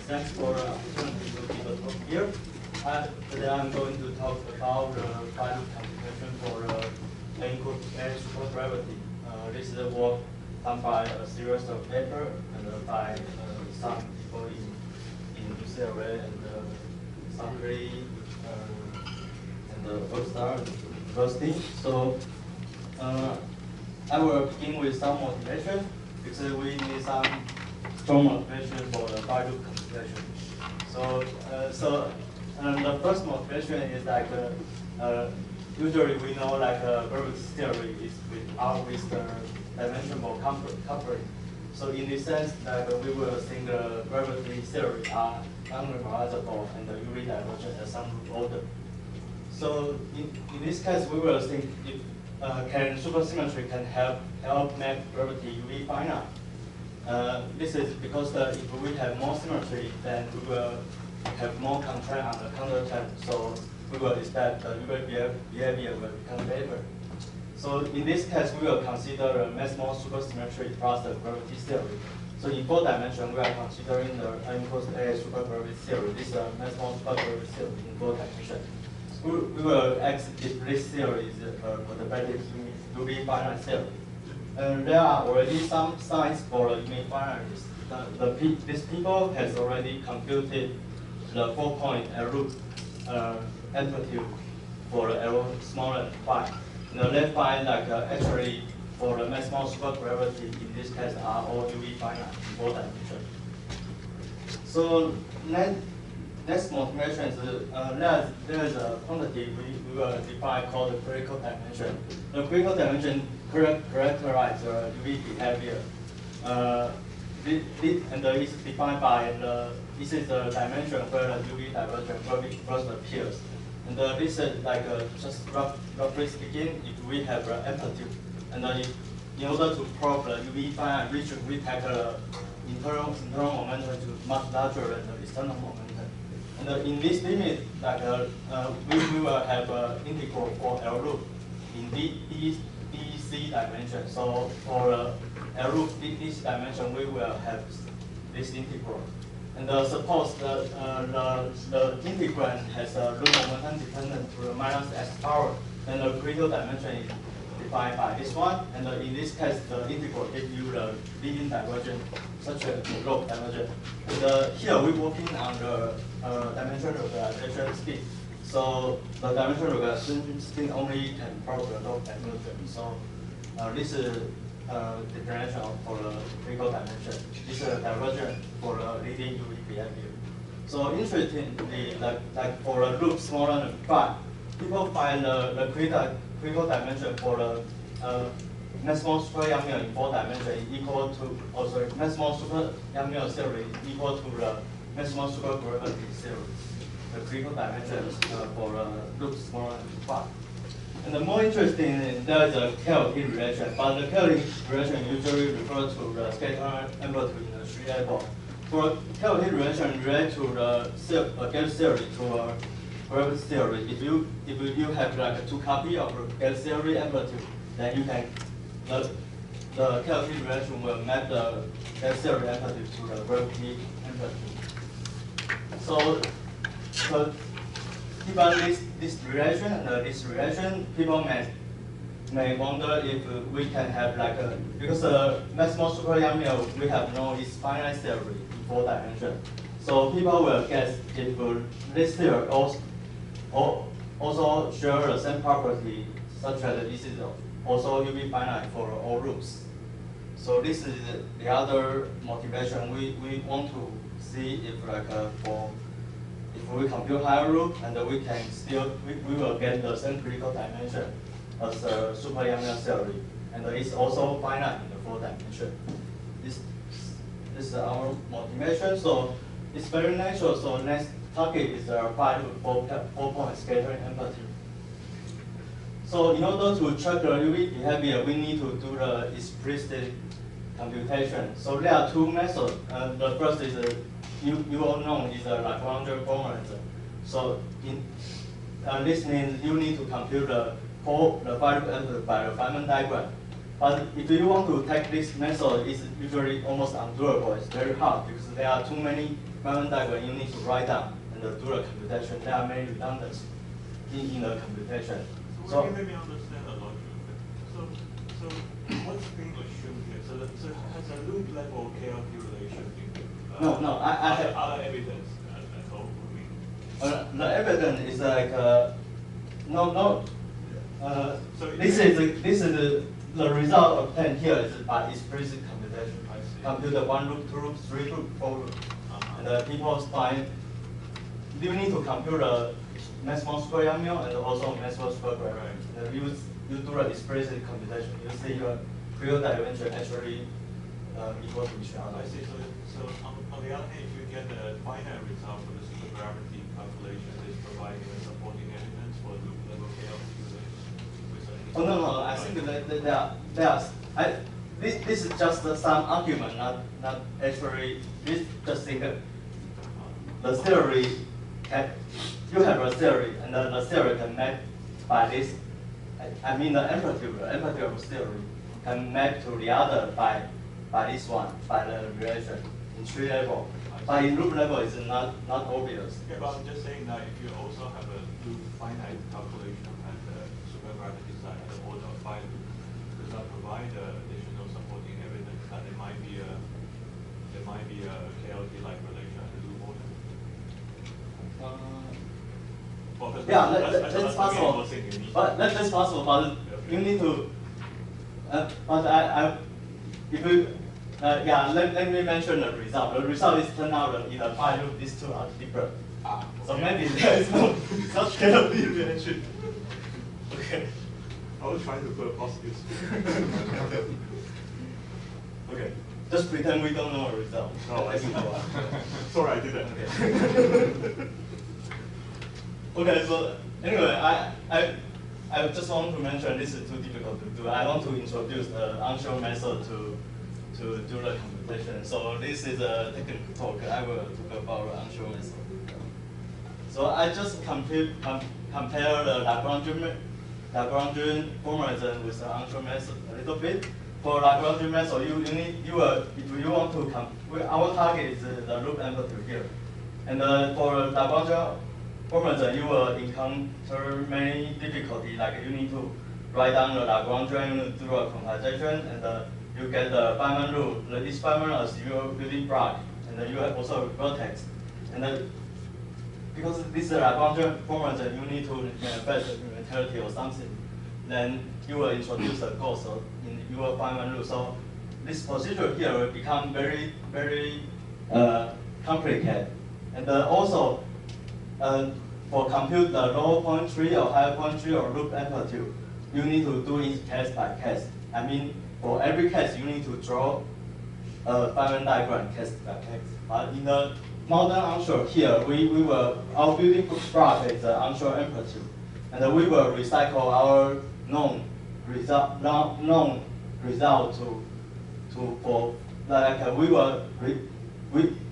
Thanks for the opportunity to give a talk here. Today I'm going to talk about the final computation for encode supergravity. This is a work done by a series of papers and by some people in UCLA and Sunbury and Ulster University. So I will begin with some motivation because we need some strong motivation for the final computation. So the first motivation is like usually we know like gravity theory is with the dimensional coupling. So in this sense, like we will think the gravity theory are unrealizable and the UV divergence as some order. So in this case, we will think if can supersymmetry can help make gravity UV finite. This is because if we have more symmetry, then we will have more constraint on the counter term. So we will expect the UV behavior will become better. So in this case, we will consider the maximal supersymmetry plus the gravity theory. So in 4 dimensions, we are considering the N equals A supergravity theory. This is a maximal supergravity theory in 4 dimensions. We will ask if this theory is perturbative UV finite theory. There are already some signs for the UV finiteness. These people has already computed the 4-point root amplitude for the arrow smaller than 5. Now they find like actually for the maximal supergravity in this case are all UV finite in 4 dimensions. So next motivation is there is a quantity we will define called the critical dimension. The critical dimension characterizes the UV behavior. And it's defined by this is the dimension where the UV divergence first appears. And this is like just roughly speaking, if we have the amplitude, and in order to prove the UV finite region, we take the internal momentum to much larger than the external momentum. And in this limit, like we will have an integral for L loop in DC dimension. So for L loop this dimension, we will have this integral. And suppose the integrand has a loop momentum dependent to the minus x power, then the critical dimension is defined by this one. And in this case, the integral gives you the leading divergence, such as the log divergence. And here we're working on the dimension localization speed. So the dimension localization speed only can prove the log divergence. So this is definition for the critical dimension. This is a divergence for the leading UV behavior. So interestingly, like for a loop smaller than 5, people find the critical dimension for the maximal super Yang-Mills in 4 dimensions is equal to, maximal super Yang-Mills theory is equal to the maximal supergravity theory. The critical dimension for the loop smaller than 5. And the more interesting, there is a K-T relation, but the K-T relation usually refers to the scatter amplitude in the 3 level. For K-T relation related to the gauge theory to gravity theory, if you have like 2 copies of the gauge theory amplitude, then you can the K-T relation will map the gauge theory amplitude to the gravity amplitude. So given this relation and this relation, people may wonder if we can have like because maximal super Yang-Mills we have known is finite theory in 4 dimensions. So people will guess if this theory also share the same property, such as this is also UV finite for all loops. So this is the other motivation we want to see if like if we compute higher loop and we can still we will get the same critical dimension as the super Yang-Mills theory, and it's also finite in the 4 dimension. This is our motivation. So it's very natural. So next target is the 4-point scattering amplitude. So in order to check the UV behavior, we need to do the explicit computation. So there are 2 methods. The first is you all know is a Lagrange formalism. So this means you need to compute the value amplitude by the Feynman diagram. But if you want to take this method, it's usually almost undoable. It's very hard because there are too many Weimann diagrams you need to write down, and do the computation. There are many redundancies in the computation. So let me understand the logic. So what's being assumed here? So it has a loop level KLT relation. No, I have other evidence at all. The evidence is like no. So this is the result obtained here is by explicit computation. Compute 1 loop, 2 loop, 3 loop, 4 loop. And people find you need to compute the maximum square YAML and also maximum square gravity. Right. You do the explicit computation. You see your real dimension actually equal to each other. I see. So on the other hand, if you get the finite result for the supergravity calculation, is providing a supporting evidence for loop level KLT relation. Oh no! I think that this is just some argument, not actually. This just think the theory. You have a theory, and the theory can map by this. I mean the amplitude of theory can map to the other by this one, by the relation in tree level. But in loop level, it's not obvious. Yeah, but I'm just saying that if you also have a loop finite calculation at the supergravity side, at the order of 5 loop, does that provide additional supporting evidence that there might be a KLT-like relation at the loop order? Yeah, that's possible. But that's possible. But you need to. If you, let me mention the result. The result is turned out that in a 5 loop, these two are different. Okay. So maybe there is no such KLT relation. Okay. I was trying to put a positive spin. Okay. Just pretend we don't know the result. No, I see. Sorry, I did that. Okay. Okay, so anyway, I just want to mention this is too difficult to do. I want to introduce the unsure method to do the computation. So this is a technical talk. I will talk about the unsure method. So I just compare the Lagrangian formalism with the unsure method a little bit. For Lagrangian method, if you want to our target is the loop amplitude here, and for Lagrangian formalism, you will encounter many difficulties. Like you need to write down the Lagrangian, you do a compensation, and you get the Feynman rule. This Feynman is your building block, and then you have also a vertex. And because this is a Lagrangian formalism, you need to manifest the unitarity or something. Then you will introduce a ghost in your Feynman rule. So this procedure here will become very, very complicated. And also, for compute the low point tree or high point tree or loop amplitude, you need to do it case by case. I mean, for every case, you need to draw a Feynman diagram case by case. But in the modern unsure here, our building block is the unsure amplitude, and we will recycle our known result for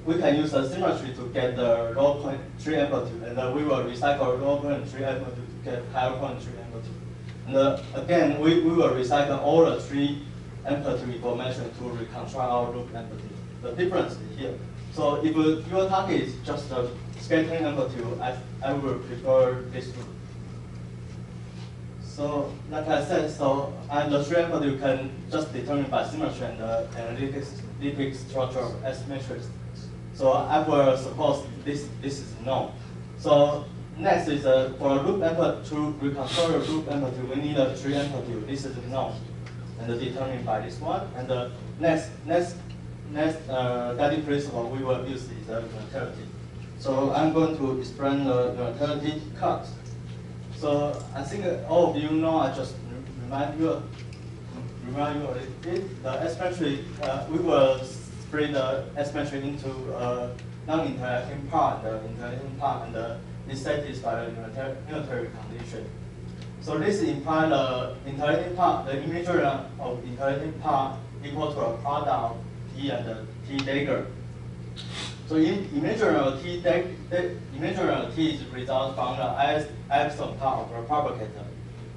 we can use a symmetry to get the low point tree amplitude, and we will recycle low point tree amplitude to get higher point tree amplitude. And again, we will recycle all the tree amplitude information to reconstruct our loop amplitude. The difference is here. So if your target is just the scattering amplitude, I will prefer this loop. So like I said, the tree amplitude can just determine by symmetry and the analytic structure of S matrix. So I will suppose this is known. So next is for a loop amplitude, to reconstruct a loop amplitude, we need a tree amplitude. This is known and determined by this one. And the next guiding principle we will use is the unitarity. So I'm going to explain the unitarity cut. So I think all of you know. I just remind you a little bit. The S matrix, we will split the S matrix into non-interacting part, the interacting part, and is satisfied the unitary condition. So this implies the interacting part, the imagine of interacting part equal to a product of T and the T dagger. So imaginary T is result from the epsilon part of the propagator.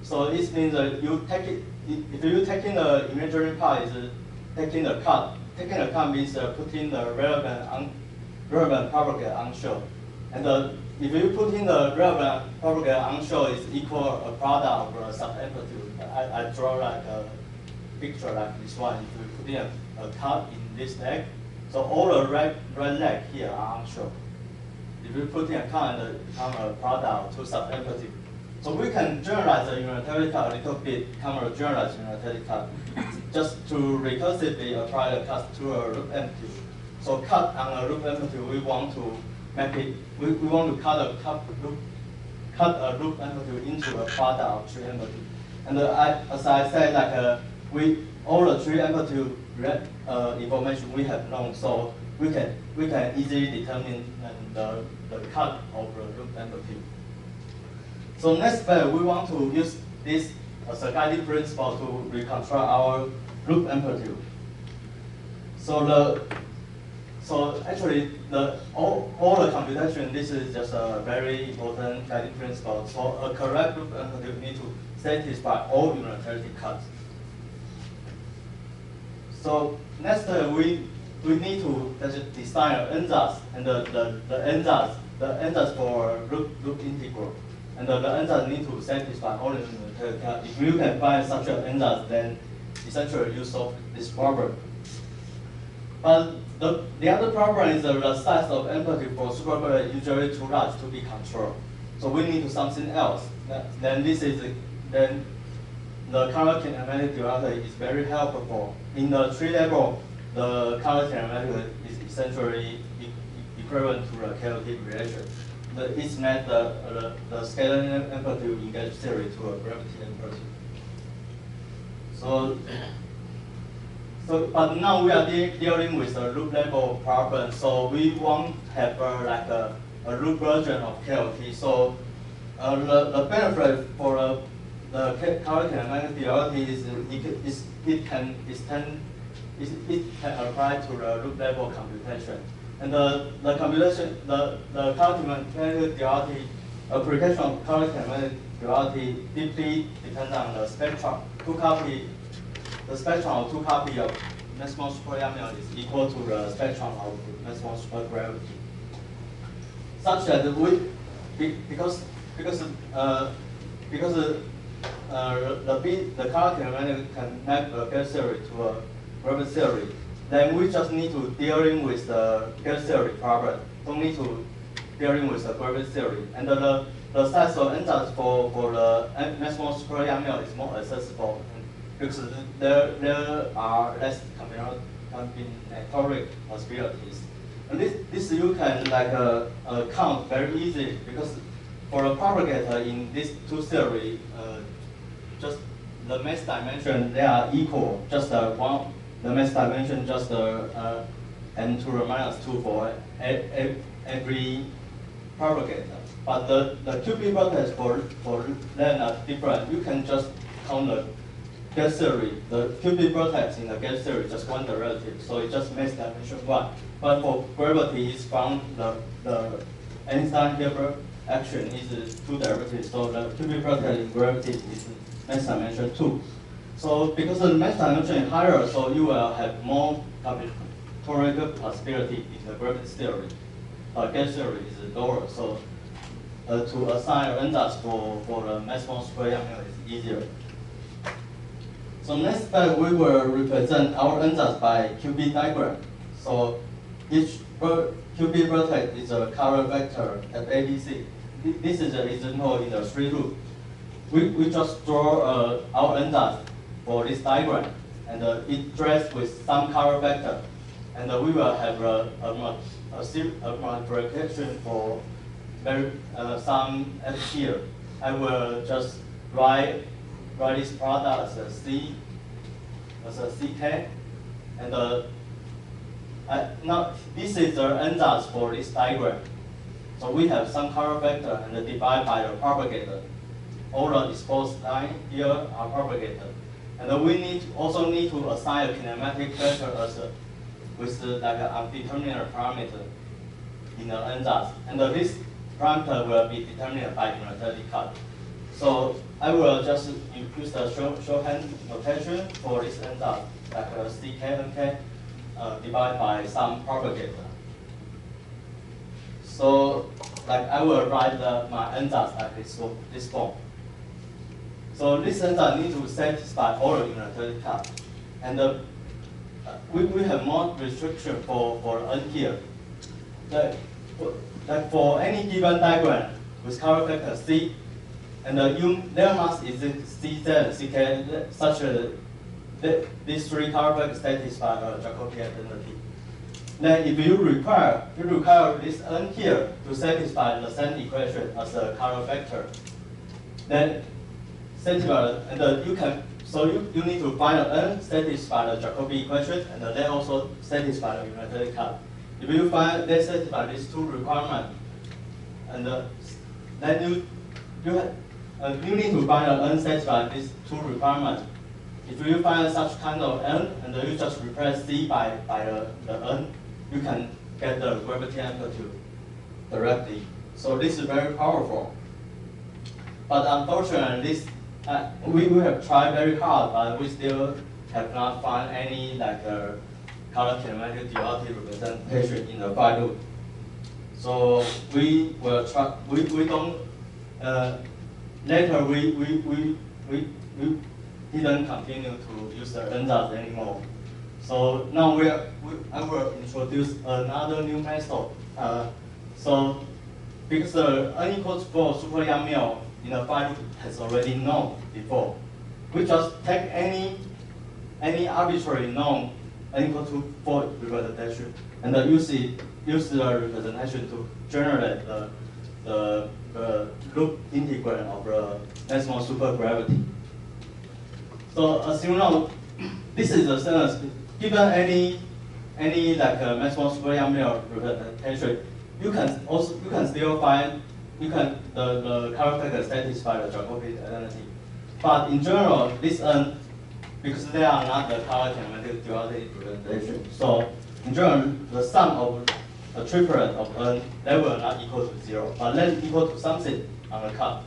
So it means that you take it, if you taking the imaginary part is taking the cut. Taking the cut means putting the relevant propagate on show. And if you put in the relevant propagate on show, is equal a product of sub-amplitude. I draw like a picture like this one. If you put in a cut in this leg, so all the right leg here are on show. If you put in a cut and become a product to sub-amplitude. So we can generalize the unitary cut a little bit, become a generalized unitary cut, just to recursively apply the cut to a loop amplitude. So cut on a loop amplitude, we want to make it. We want to cut a loop amplitude into a product of three amplitude. And as I said, like all the three amplitude information we have known, so we can easily determine the cut of the loop amplitude. So next step, we want to use this as a guiding principle to reconstruct our loop amplitude. So actually all the computation, this is just a very important guiding principle. So a correct loop amplitude need to satisfy all unitarity cuts. So next we need to design an ansatz, and the ansatz for loop integral. And the ansatz need to satisfy all the unitary cut. If you can find such an ansatz, then essentially you solve this problem. But the other problem is the size of amplitude for supergravity usually too large to be controlled. So we need to do something else. Then the color kinematic duality is very helpful. In the tree level, the color kinematic is essentially equivalent to the KOT relation. It's made the scalar amplitude in gauge theory to a gravity amplitude. But now we are dealing with a loop level problem, so we won't have a loop version of KOT. So the benefit for the color kinematic duality is it can apply to the loop level computation. And the color kinematic duality, application of color kinematic duality deeply depends on the spectrum. The spectrum of two copies of maximum superYAML is equal to the spectrum of maximum supergravity. Such that because the color kinematic can map a gauge theory to a gravity theory, then we just need to dealing with the gauge theory problem. Don't need to dealing with the gravity theory. And the size of ansatz for the maximum superYAML is more accessible because there are less combinatoric possibilities. And this you can count very easily because for a propagator in these two theories, just the mass dimension they are equal. Just one, the mass dimension just n to the minus 2 for every propagator. But the QP vertex for them are different. You can just count the gauge theory. The QP vertex in the gauge theory is just one derivative, so it just mass dimension 1. But for gravity, it's found the Einstein-Hilbert action is 2 derivatives, so the QP vertex in gravity is mass dimension 2. So because the mass dimension is higher, so you will have more combinatorial possibility in the gravity theory. Gauge theory is lower, so to assign ansatz for the maximum superYAML is easier. So next step, we will represent our ansatz by QP diagram. So each QP vertex is a color vector at ABC. This is an example in the 3 loop. We just draw our ansatz for this diagram, and it dressed with some color vector, and we will have a multiplication for some at here. I will just write this product as a CK, and now this is the ansatz for this diagram. So we have some color vector and divided by the propagator. All the exposed line here are propagator. And we also need to assign a kinematic vector with an undetermined parameter in the ansatz. And this parameter will be determined by unitary cut. So I will just use the shorthand notation for this n dot, like ck nk divided by some propagator. So like I will write my n dots like this form. So this n dot need to satisfy all the unitary cut, and we have more restriction for n here. Like for any given diagram with color factor c, and their mass is Cz and Ck, such that these three color factors satisfy a Jacobi identity. Then if you require this n here to satisfy the same equation as a color factor, then satisfy, and you need to find an n satisfy the Jacobi equation, and then also satisfy the unitary cut. If you find they satisfy these two requirements, and then you need to find an n satisfy these two requirements. If you find such kind of n, and you just replace c by the n, you can get the gravity amplitude directly. So this is very powerful. But unfortunately, we have tried very hard, but we still have not found any like color kinematic duality representation in the phi loop. So we will try. We don't. Later we didn't continue to use the n dots anymore. So now I will introduce another new method. So because the n equals 4 super Yang-Mills in the phi loop has already known before, we just take any arbitrary known n equal to 4 representation, and use the representation to generate the loop integral of the maximum supergravity. So as you know, this is the same. Given any like maximum super Yang-Mills representation, you can still find the color factor satisfy the Jacobi identity. But in general, this n, because they are not the color kinematic duality representation, so in general, the sum of a triplet of n, they will not equal to 0, but then equal to something on the cut.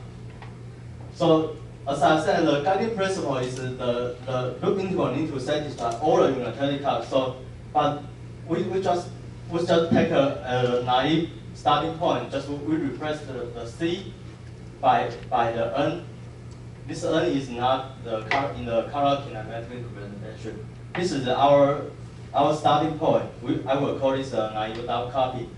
So as I said, the guiding principle is the loop integral need to satisfy all the unitary cuts. So, but we just take a naive starting point. Just we replace the c by the n. This n is not in the color kinematic representation. This is our starting point. I will call this a naive double copy.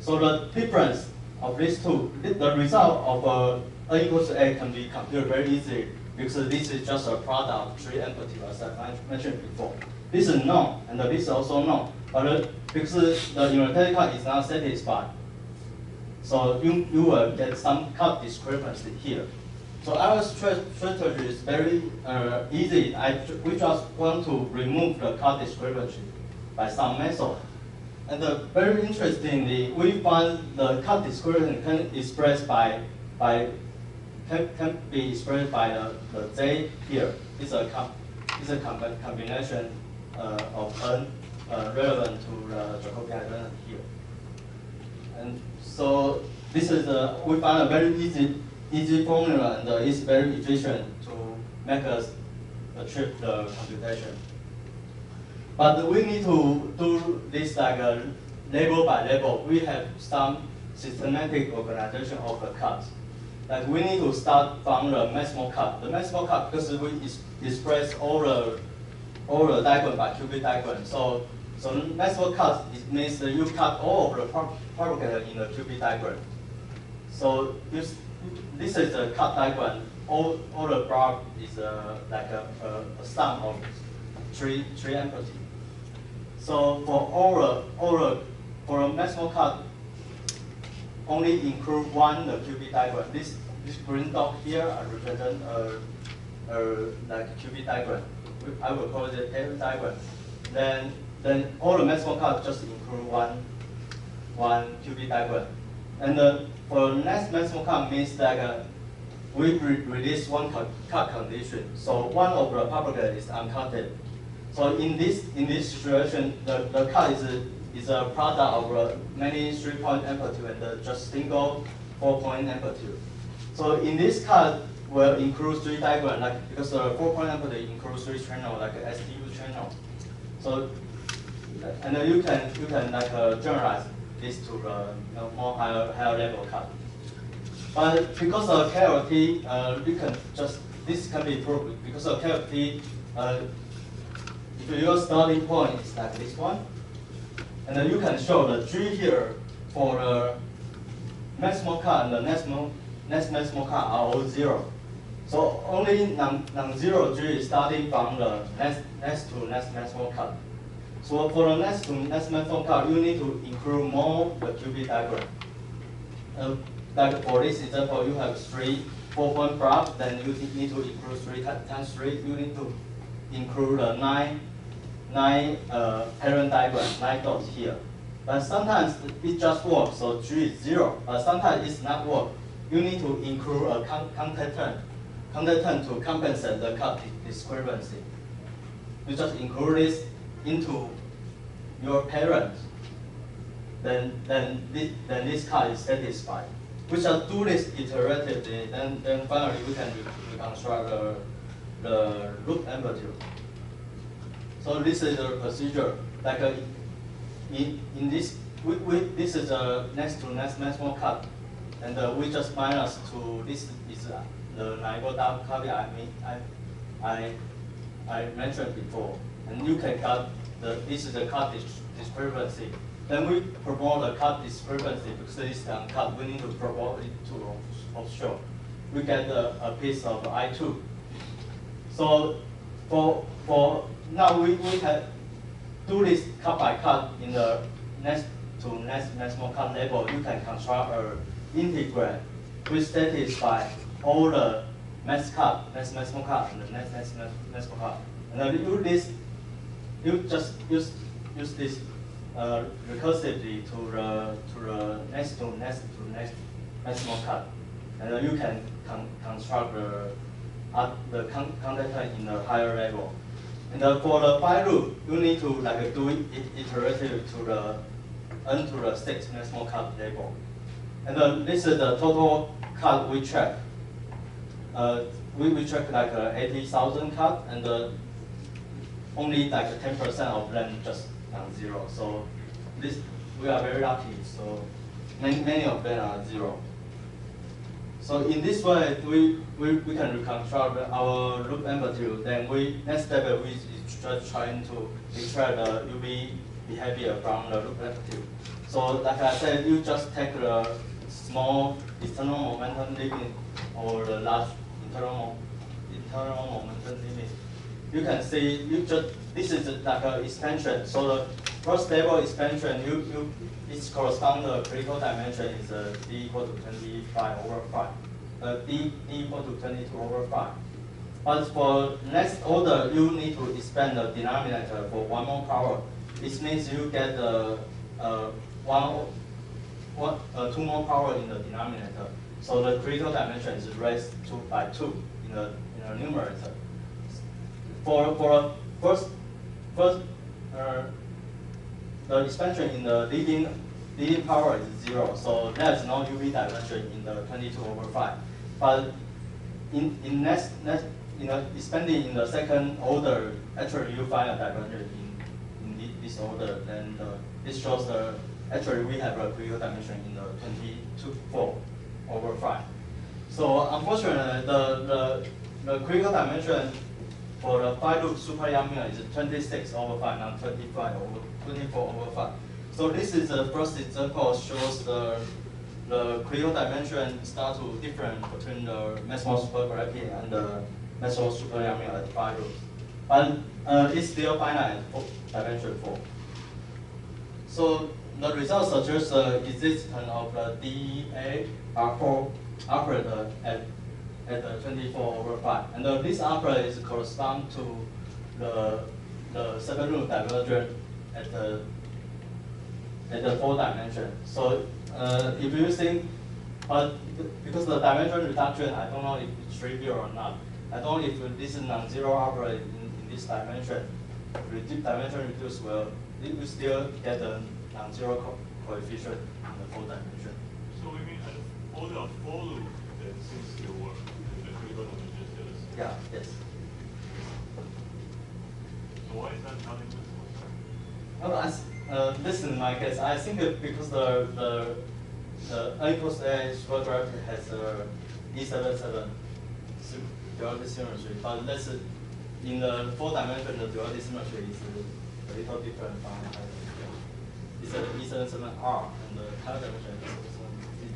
So the difference of these two, the result of n equals to a can be computed very easily, because this is just a product of three amplitudes, as I mentioned before. This is known, and this is also known, but because the unitary cut is not satisfied, so you will get some cut discrepancy here. So our strategy is very easy. We just want to remove the cut discrepancy by some method. And very interestingly, we find the cut discrepancy can be expressed by the J here. It's a combination of n relevant to the Jacobi identity here. And so this is we find a very easy formula, and it's very efficient to make us achieve the computation. But we need to do this like level by level. We have some systematic organization of the cuts. Like we need to start from the maximal cut. The maximal cut, because we express all the diagram by cubic diagram. So maximal cut, it means that you cut all of the propagator in the cubic diagram. So this is the cut diagram. All the bar is like a sum of three amplitudes. So for for a maximal cut, only include one the cubic diagram. This green dot here represent like cubic diagram. I will call it a table diagram. Then all the maximal cut just include one cubic diagram. And for the next maximal cut means like we release one cut condition. So one of the propagator is uncutted. So in this situation, the cut is a product of many 3-point amplitude and just single 4-point amplitude. So in this cut, will include 3 diagram, like because the 4-point amplitude includes 3 channel, like a STU channel. So, and you can like generalize this to the more higher level cut. But because of KLT, you can just this can be proved because of KLT. If your starting point is like this one, and then you can show the G here for the maximal cut and the next maximal cut are all 0. So only non-zero G is starting from the next to next maximal cut. So for the next to next maximal cut, you need to include more the QB diagram. Like for this example, you have 3 4-point graph, then you need to include 3 times 3. You need to include 9 parent diagram, 9 dots here. But sometimes it just works, so G is 0. But sometimes it's not work. You need to include a contact term to compensate the cut discrepancy. You just include this into your parent. Then this cut is satisfied. We just do this iteratively. Then finally we can reconstruct the loop amplitude. So this is the procedure. Like in this, this is the next to next maximal cut, and we just minus to this is the naive copy I mentioned before, and you can cut this is the cut discrepancy. Then we promote the cut discrepancy because this is uncut. We need to promote it to offshore. We get a piece of I2. So for now we can do this cut by cut in the next to next maximal cut level. You can construct an integral which satisfy all the max cut, next maximal cut, and the next maximal cut. And then you just use this recursively to the next maximal cut, and then you can construct the contact in the higher level. And for the while loop, you need to like do it iterative to the n to the 6 maximal cut level. And then this is the total cut we check. We check like 80,000 cut, and only like 10% of them just non-zero. So this we are very lucky. So many of them are 0. So in this way, we can reconstruct our loop amplitude. Then next step we is just trying to extract the UV behavior from the loop amplitude. So like I said, you just take the small external momentum limit or the large internal momentum limit. You can see this is like an expansion. So the first level expansion, it corresponds to the critical dimension is d equal to 25/5. D equal to 22/5. But for next order, you need to expand the denominator for 1 more power. This means you get 2 more power in the denominator. So the critical dimension is raised by 2 in the numerator. For first the expansion in the leading power is 0, so there is no UV dimension in the 22/5. But in expanding in the second order, actually you find a dimension in this order. Then this shows actually we have a critical dimension in the 24/5. So unfortunately, the critical dimension for the 5 loop super YAML is 26/5, not 24/5. So this is the first example shows the critical dimension start to different between the maximal supergravity and the maximal super YAML at 5 loops. But it's still finite at dimension 4. So the results suggest the existence of the DA R4 operator at the 24/5, and this operator is correspond to the 7 loop divergent at the 4 dimension. So if you think, because the dimension reduction, I don't know if it's trivial or not. I don't know if this is non-zero operator in this dimension. Dimension reduced, well, it will still get the non-zero coefficient in the 4 dimension. So we mean at order of 4 loop, that seems to work. The non-perturbative. Yeah, yes. So why is that not invisible? Well, this is my case. I think that because the N equals A supergravity has a E77 duality symmetry, but let's in the 4-dimension the duality symmetry is a little different from it's a E77R and the higher dimension is E77C.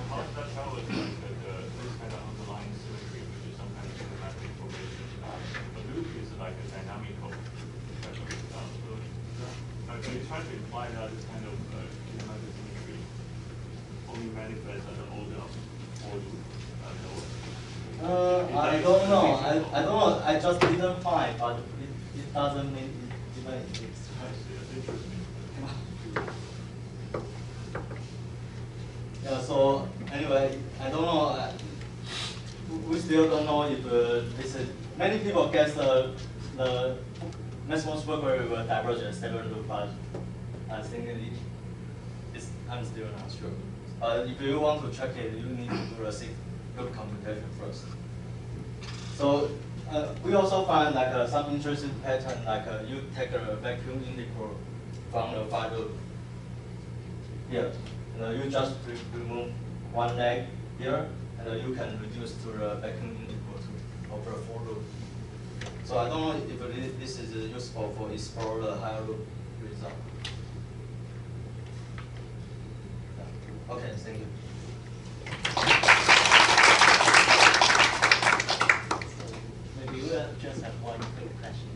How does that tell us like that this kind of underlying symmetry, which is some kind of kinematic information, but loop is like a dynamical type of stuff. So are you trying to imply that this kind of kinematic symmetry only manifests at the order of for loop? I don't know. I don't know. I just didn't find, but it doesn't mean it even exists. I see. That's interesting. Yeah. So anyway, I don't know. We still don't know if this is. Many people guess the maximum supergravity will diverge at stable loop, but I think I'm still not sure. But if you want to check it, you need to do a 6-loop computation first. So we also find like some interesting pattern, like you take a vacuum integral from the 5-loop here, and you just remove one leg here, and you can reduce to the vacuum integral to over 4-loop. So I don't know if this is useful for explore the higher loop result. Yeah. Okay, thank you. Maybe we'll just have one quick question.